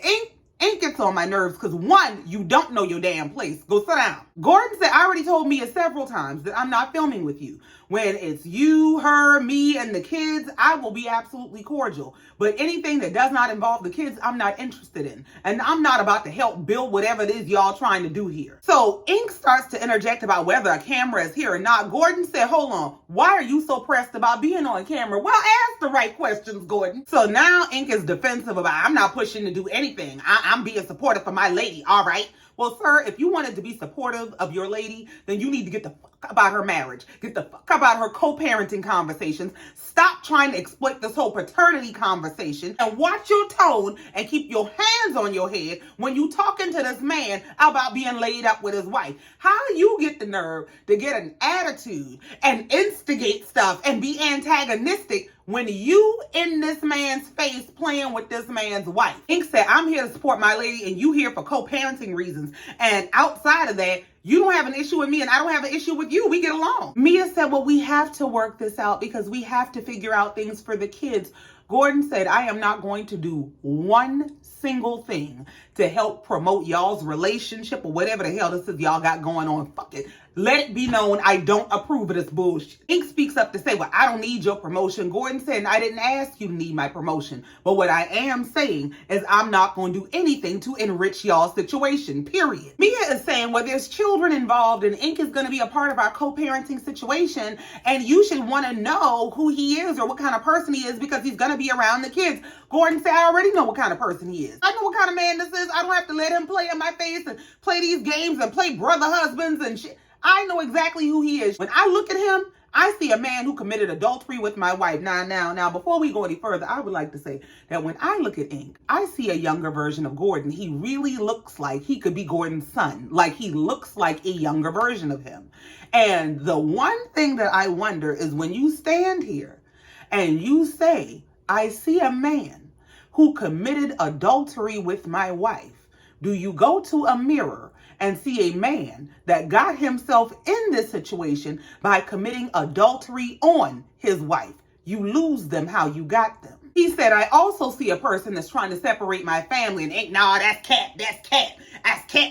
Ink gets on my nerves because, one, you don't know your damn place. Go sit down. Gordon said, I already told Mia several times that I'm not filming with you. When it's you, her, me, and the kids, I will be absolutely cordial. But anything that does not involve the kids, I'm not interested in. And I'm not about to help build whatever it is y'all trying to do here. So Ink starts to interject about whether a camera is here or not. Gordon said, hold on, why are you so pressed about being on camera? Well, ask the right questions, Gordon. So now Ink is defensive about, I'm not pushing to do anything. I'm being supportive for my lady, all right? Well, sir, if you wanted to be supportive of your lady, then you need to get the fuck about her marriage. Get the fuck about her co-parenting conversations. Stop trying to exploit this whole paternity conversation and watch your tone and keep your hands on your head when you talking to this man about being laid up with his wife. How do you get the nerve to get an attitude and instigate stuff and be antagonistic when you in this man's face playing with this man's wife? Ink said, I'm here to support my lady and you here for co-parenting reasons. And outside of that, you don't have an issue with me and I don't have an issue with you. We get along. Mia said, well, we have to work this out because we have to figure out things for the kids. Gordon said, I am not going to do one single thing to help promote y'all's relationship or whatever the hell this is y'all got going on. Fuck it. Let it be known I don't approve of this bullshit. Ink speaks up to say, well, I don't need your promotion. Gordon said, I didn't ask you to need my promotion. But what I am saying is I'm not going to do anything to enrich y'all's situation, period. Mia is saying, well, there's children involved and Ink is going to be a part of our co-parenting situation. And you should want to know who he is or what kind of person he is because he's going to be around the kids. Gordon said, I already know what kind of person he is. I know what kind of man this is. I don't have to let him play in my face and play these games and play brother husbands and shit. I know exactly who he is. When I look at him, I see a man who committed adultery with my wife. Now, before we go any further, I would like to say that when I look at Ink, I see a younger version of Gordon. He really looks like he could be Gordon's son. Like he looks like a younger version of him. And the one thing that I wonder is when you stand here and you say, I see a man who committed adultery with my wife, do you go to a mirror and see a man that got himself in this situation by committing adultery on his wife? You lose them how you got them. He said, I also see a person that's trying to separate my family and ain't, nah, that's cat,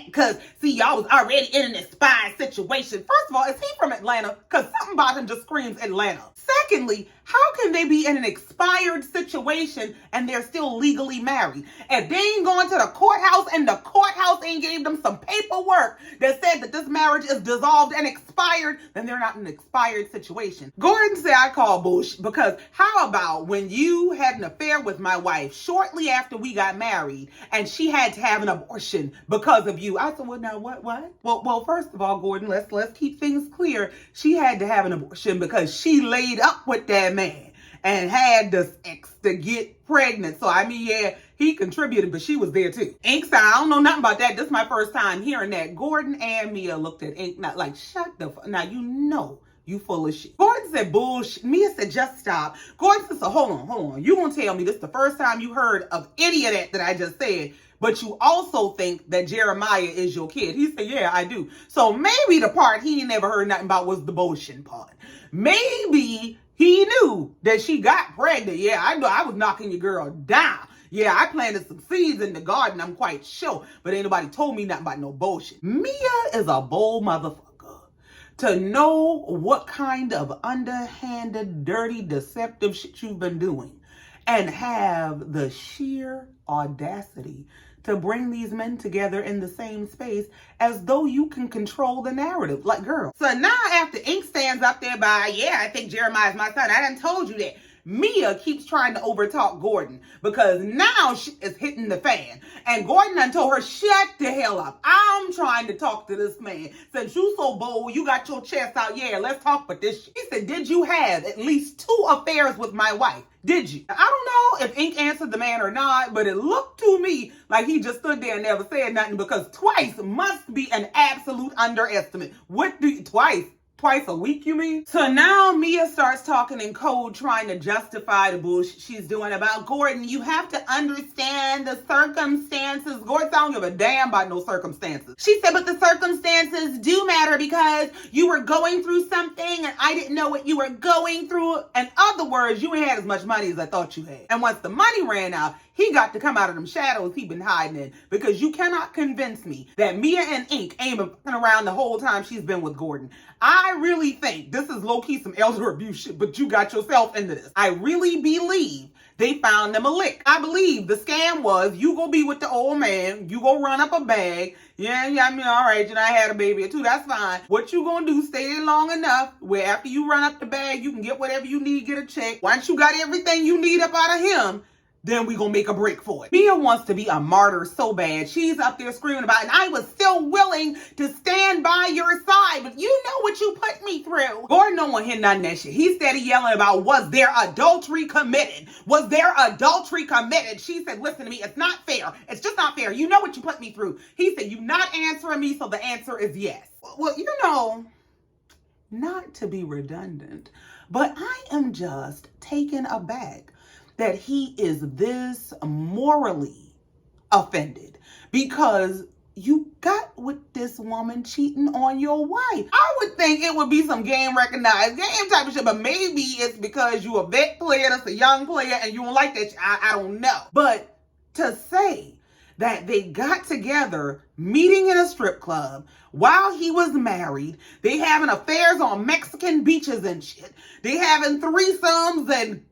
because, see, y'all was already in an expired situation. First of all, is he from Atlanta? Because something about him just screams Atlanta. Secondly, how can they be in an expired situation and they're still legally married? If they ain't going to the courthouse and the courthouse ain't gave them some paperwork that said that this marriage is dissolved and expired, then they're not in an expired situation. Gordon said, I call bullshit because how about when you had an affair with my wife shortly after we got married and she had to have an abortion because of you? I said, well, now what? Well, first of all, Gordon, let's keep things clear. She had to have an abortion because she laid up with that man and had this ex to get pregnant. So, I mean, yeah, He contributed, but she was there too. Ink said, I don't know nothing about that. This is my first time hearing that. Gordon and Mia looked at Ink, not like, shut the fuck. Now, you know you full of shit. Gordon said, bullshit. Mia said, just stop. Gordon said, so hold on. You gonna tell me this is the first time you heard of any of that I just said, but you also think that Jeremiah is your kid. He said, yeah, I do. So maybe the part he ain't never heard nothing about was the bullshit part. Maybe he knew that she got pregnant. Yeah, I know I was knocking your girl down. Yeah, I planted some seeds in the garden, I'm quite sure. But ain't nobody told me nothing about no bullshit. Mia is a bold motherfucker. To know what kind of underhanded, dirty, deceptive shit you've been doing and have the sheer audacity to bring these men together in the same space as though you can control the narrative. Like, girl. So now after Ink stands up there by, yeah, I think Jeremiah's my son. I done told you that. Mia keeps trying to overtalk Gordon because now she is hitting the fan. And Gordon done told her, shut the hell up. I'm trying to talk to this man. Since you so bold, you got your chest out. Yeah, let's talk about this shit. He said, did you have at least 2 affairs with my wife? Did you? I don't know if Ink answered the man or not, but it looked to me like he just stood there and never said nothing because twice must be an absolute underestimate. Twice a week, you mean? So now Mia starts talking in code, trying to justify the bullshit she's doing about Gordon. You have to understand the circumstances. Gordon, I don't give a damn about no circumstances. She said, but the circumstances do matter because you were going through something and I didn't know what you were going through. In other words, you ain't had as much money as I thought you had. And once the money ran out, he got to come out of them shadows he been hiding in because you cannot convince me that Mia and Ink ain't been fucking around the whole time she's been with Gordon. I really think this is low-key some elder abuse shit, but you got yourself into this. I really believe they found them a lick. I believe the scam was you go be with the old man, you go run up a bag. Yeah, I mean, all right, I had a baby or 2, that's fine. What you gonna do, stay there long enough where after you run up the bag, you can get whatever you need, get a check. Once you got everything you need up out of him, then we gonna make a break for it. Mia wants to be a martyr so bad. She's up there screaming about it. And I was still willing to stand by your side, but you know what you put me through. Gordon don't want to hear none of that shit. He steady yelling about, was there adultery committed? Was there adultery committed? She said, listen to me, it's not fair. It's just not fair. You know what you put me through. He said, you're not answering me, so the answer is yes. Well, you know, not to be redundant, but I am just taken aback that he is this morally offended because you got with this woman cheating on your wife. I would think it would be some game recognized game type of shit, but maybe it's because you a vet player, that's a young player, and you don't like that shit. I don't know. But to say that they got together, meeting in a strip club while he was married, they having affairs on Mexican beaches and shit, they having threesomes and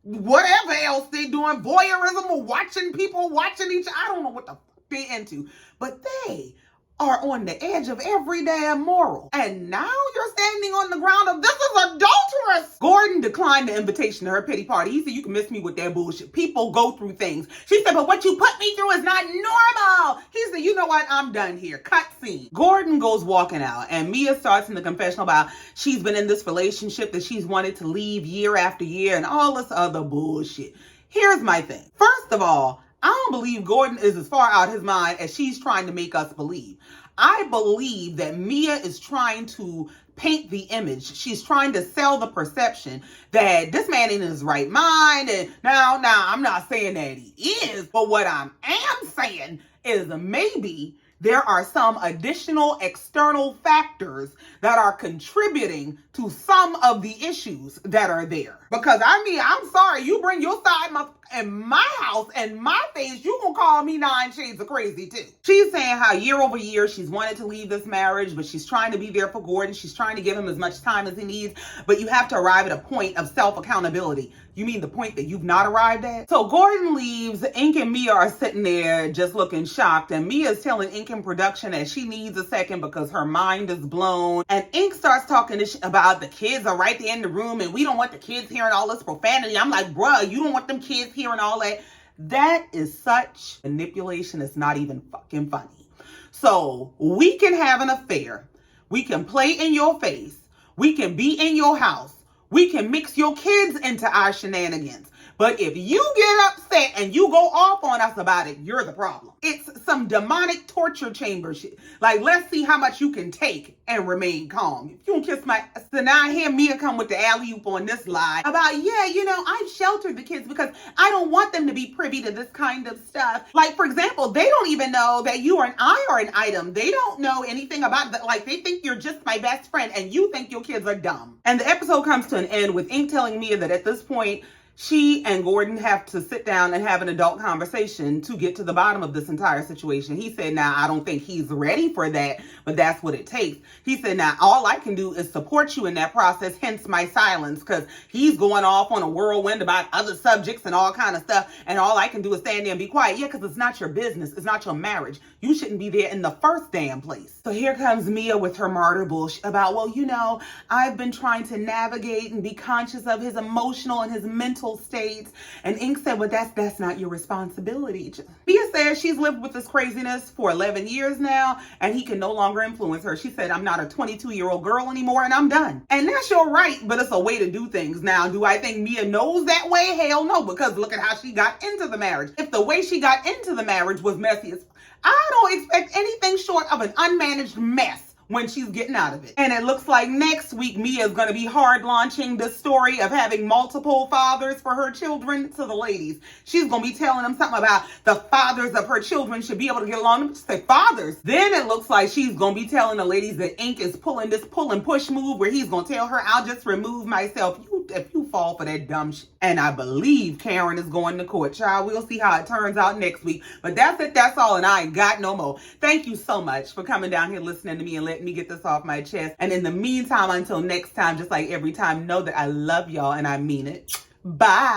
whatever else they doing, voyeurism or watching people watching each other. I don't know what the fuck they into, but they are on the edge of every damn moral. And now you're standing on the ground of this is adulterous. Gordon declined the invitation to her pity party. He said, you can miss me with that bullshit. People go through things. She said, but what you put me through is not normal. He said, you know what? I'm done here. Cut scene. Gordon goes walking out and Mia starts in the confessional about she's been in this relationship that she's wanted to leave year after year and all this other bullshit. Here's my thing. First of all, I don't believe Gordon is as far out his mind as she's trying to make us believe. I believe that Mia is trying to paint the image. She's trying to sell the perception that this man ain't in his right mind. And now, I'm not saying that he is, but what I am saying is maybe there are some additional external factors that are contributing to some of the issues that are there. Because I mean, I'm sorry, you bring your side in my house and my face, you gonna call me 9 shades of crazy too. She's saying how year over year she's wanted to leave this marriage, but she's trying to be there for Gordon. She's trying to give him as much time as he needs, but you have to arrive at a point of self-accountability. You mean the point that you've not arrived at? So Gordon leaves, Ink and Mia are sitting there just looking shocked, and Mia's telling Ink in production that she needs a second because her mind is blown. And Ink starts talking about the kids are right there in the room and we don't want the kids hearing all this profanity. I'm like, bruh, you don't want them kids hearing all that. That is such manipulation. It's not even fucking funny. So we can have an affair. We can play in your face. We can be in your house. We can mix your kids into our shenanigans. But if you get upset and you go off on us about it, you're the problem. It's some demonic torture chamber shit. Like, let's see how much you can take and remain calm. If you don't kiss my... So now I hear Mia come with the alley-oop on this lie about, yeah, you know, I've sheltered the kids because I don't want them to be privy to this kind of stuff. Like, for example, they don't even know that you and I are an item. They don't know anything about that. Like, they think you're just my best friend and you think your kids are dumb. And the episode comes to an end with Ink telling Mia that at this point, she and Gordon have to sit down and have an adult conversation to get to the bottom of this entire situation. He said, now, I don't think he's ready for that, but that's what it takes. He said, now, all I can do is support you in that process, hence my silence, because he's going off on a whirlwind about other subjects and all kind of stuff, and all I can do is stand there and be quiet. Yeah, because it's not your business. It's not your marriage. You shouldn't be there in the first damn place. So here comes Mia with her martyr bullshit about, well, you know, I've been trying to navigate and be conscious of his emotional and his mental states. And Ink said, well, that's not your responsibility. Mia says she's lived with this craziness for 11 years now, and he can no longer influence her. She said, I'm not a 22-year-old girl anymore, and I'm done. And that's your right, but it's a way to do things. Now, do I think Mia knows that way? Hell no, because look at how she got into the marriage. If the way she got into the marriage was messy as... I don't expect anything short of an unmanaged mess when she's getting out of it. And it looks like next week, Mia is going to be hard launching the story of having multiple fathers for her children to the ladies. She's going to be telling them something about the fathers of her children should be able to get along. Just say fathers. Then it looks like she's going to be telling the ladies that Ink is pulling this pull and push move where he's going to tell her, I'll just remove myself. If you fall for that dumb shit. And I believe Karen is going to court. Child, we'll see how it turns out next week. But that's it. That's all. And I ain't got no more. Thank you so much for coming down here listening to me and letting me get this off my chest. And in the meantime, until next time, just like every time, know that I love y'all and I mean it. Bye.